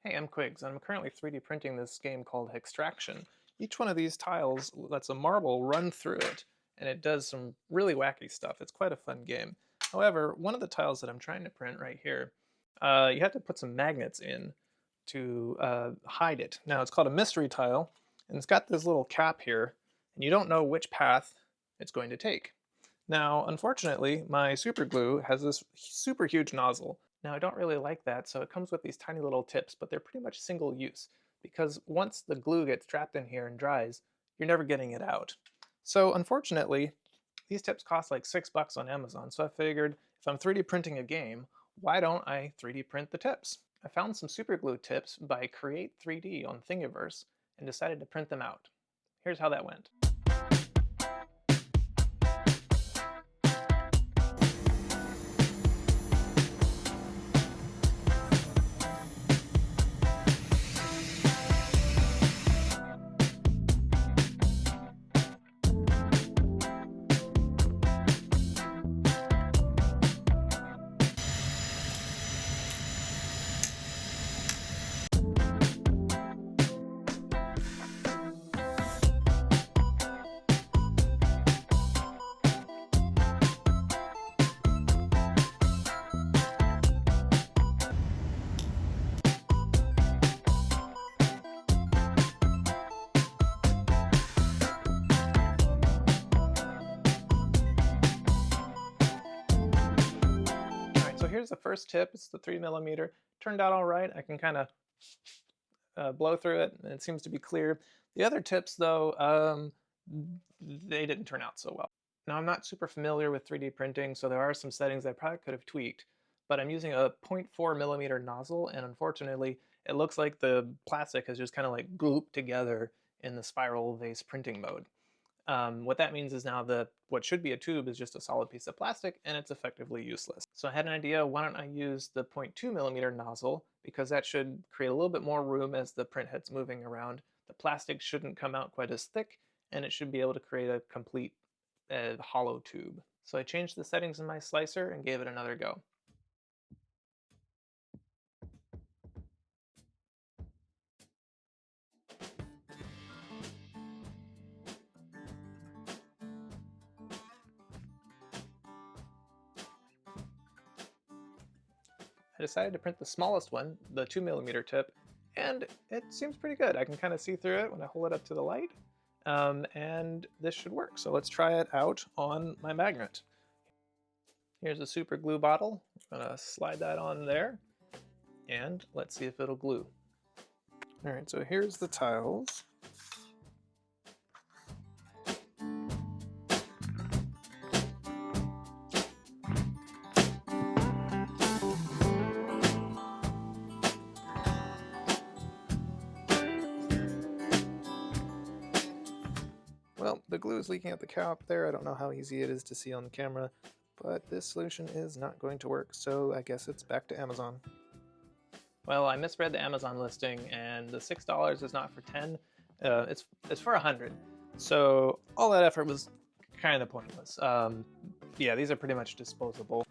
Hey, I'm Quigs, and I'm currently 3D printing this game called Extraction. Each one of these tiles lets a marble run through it, and it does some really wacky stuff. It's quite a fun game. However, one of the tiles that I'm trying to print right here, you have to put some magnets in to hide it. Now, it's called a mystery tile, and it's got this little cap here, and you don't know which path it's going to take. Now, unfortunately, my super glue has this super huge nozzle. Now, I don't really like that, so it comes with these tiny little tips, but they're pretty much single use, because once the glue gets trapped in here and dries, you're never getting it out. So unfortunately, these tips cost like $6 on Amazon, so I figured if I'm 3D printing a game, why don't I 3D print the tips? I found some super glue tips by Create 3D on Thingiverse and decided to print them out. Here's how that went. So here's the first tip. It's the 3mm. Turned out all right. I can kind of blow through it, and it seems to be clear. The other tips, though, they didn't turn out so well. Now, I'm not super familiar with 3D printing, so there are some settings I probably could have tweaked, but I'm using a 0.4mm nozzle, and unfortunately, it looks like the plastic has just kind of like glooped together in the spiral vase printing mode. What that means is now what should be a tube is just a solid piece of plastic, and it's effectively useless. So I had an idea, why don't I use the 0.2mm nozzle, because that should create a little bit more room as the print head's moving around. The plastic shouldn't come out quite as thick, and it should be able to create a complete hollow tube. So I changed the settings in my slicer and gave it another go. I decided to print the smallest one, the 2mm tip, and it seems pretty good. I can kind of see through it when I hold it up to the light, and this should work. So let's try it out on my magnet. Here's a super glue bottle. I'm gonna slide that on there, and let's see if it'll glue. All right, so here's the tiles. Well, the glue is leaking out the cap there. I don't know how easy it is to see on the camera, but this solution is not going to work, so I guess it's back to Amazon. Well, I misread the Amazon listing, and the $6 is not for 10, it's for 100. So all that effort was kind of pointless. Yeah, these are pretty much disposable.